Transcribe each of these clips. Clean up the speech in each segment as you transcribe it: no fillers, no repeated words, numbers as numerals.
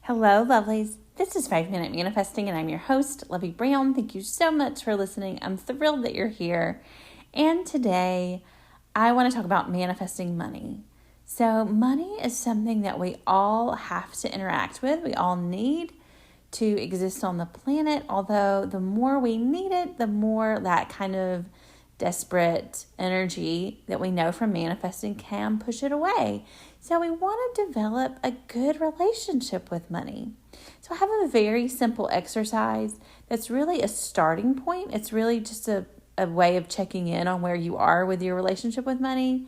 Hello, lovelies. This is 5 Minute Manifesting, and I'm your host, Lovey Brown. Thank you so much for listening. I'm thrilled that you're here. And today, I want to talk about manifesting money. So, money is something that we all have to interact with. We all need to exist on the planet, although the more we need it, the more that kind of desperate energy that we know from manifesting can push it away. So we want to develop a good relationship with money. So I have a very simple exercise that's really a starting point. It's really just a way of checking in on where you are with your relationship with money.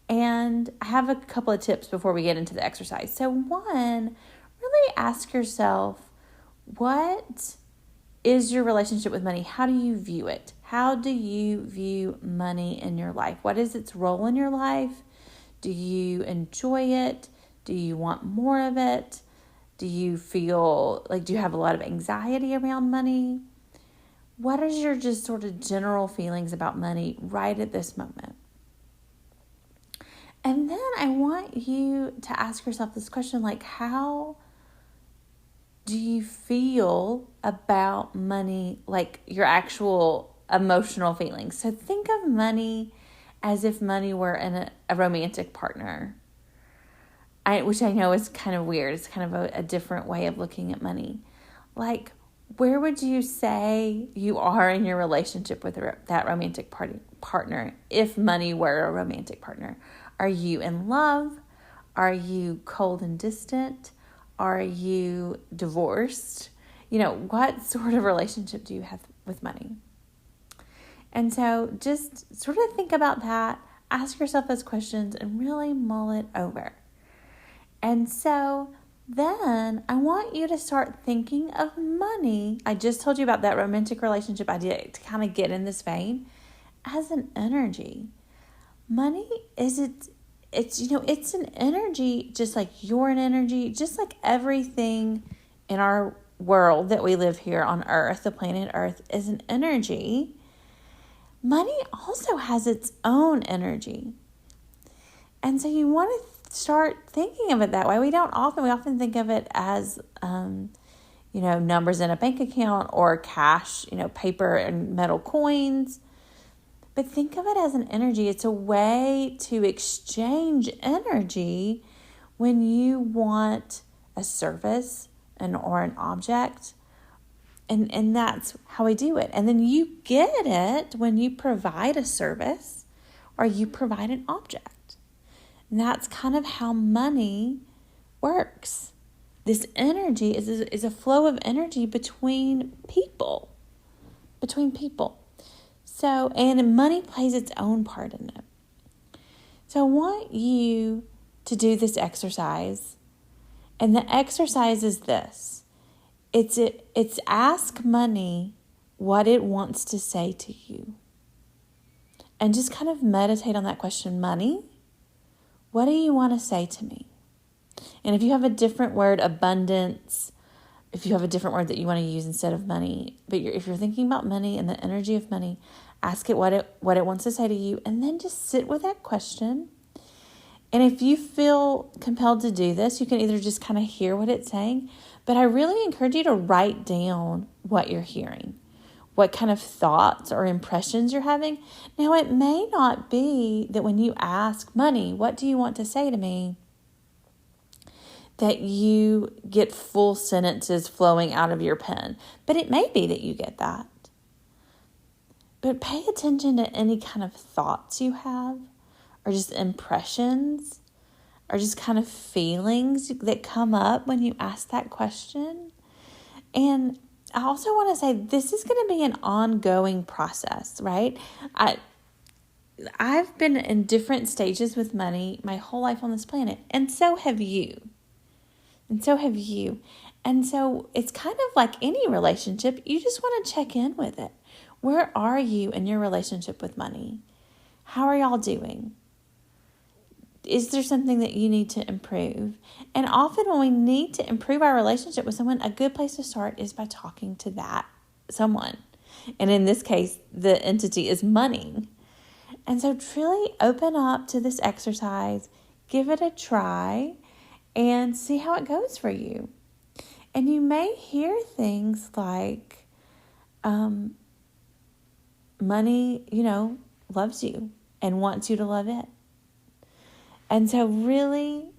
And I have a couple of tips before we get into the exercise. So one, really ask yourself, what is your relationship with money? How do you view it? How do you view money in your life? What is its role in your life? Do you enjoy it? Do you want more of it? Do you feel like, do you have a lot of anxiety around money? What is your just sort of general feelings about money right at this moment? And then I want you to ask yourself this question, like, how do you feel about money, like your actual emotional feelings? So think of money as if money were a romantic partner, which I know is kind of weird. It's kind of a different way of looking at money. Like, where would you say you are in your relationship with that romantic partner if money were a romantic partner? Are you in love? Are you cold and distant? Are you divorced? What sort of relationship do you have with money? And so just sort of think about that, ask yourself those questions, and really mull it over. And so then I want you to start thinking of money. I just told you about that romantic relationship idea to kind of get in this vein as an energy. Money it's an energy, just like you're an energy, just like everything in our world that we live here on Earth, the planet Earth, is an energy. Money also has its own energy. And so you want to start thinking of it that way. We often think of it as, numbers in a bank account or cash, paper and metal coins. But think of it as an energy. It's a way to exchange energy when you want a service or an object. And that's how we do it. And then you get it when you provide a service or you provide an object. And that's kind of how money works. This energy is a flow of energy between people. So, and money plays its own part in it. So I want you to do this exercise. And the exercise is this. It's ask money what it wants to say to you. And just kind of meditate on that question. Money, what do you want to say to me? And if you have a different word, abundance, if you have a different word that you want to use instead of money, but if you're thinking about money and the energy of money, ask it what it wants to say to you, and then just sit with that question. And if you feel compelled to do this, you can either just kind of hear what it's saying, but I really encourage you to write down what you're hearing, what kind of thoughts or impressions you're having. Now, it may not be that when you ask money, what do you want to say to me, that you get full sentences flowing out of your pen. But it may be that you get that. But pay attention to any kind of thoughts you have, or just impressions, or just kind of feelings that come up when you ask that question. And I also want to say this is going to be an ongoing process, right? I've been in different stages with money my whole life on this planet, and so have you. And so it's kind of like any relationship. You just want to check in with it. Where are you in your relationship with money? How are y'all doing? Is there something that you need to improve? And often when we need to improve our relationship with someone, a good place to start is by talking to that someone. And in this case, the entity is money. And so truly open up to this exercise, give it a try, and see how it goes for you. And you may hear things like, money, loves you and wants you to love it. And so really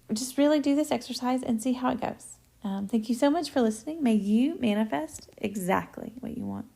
do this exercise and see how it goes. Thank you so much for listening. May you manifest exactly what you want.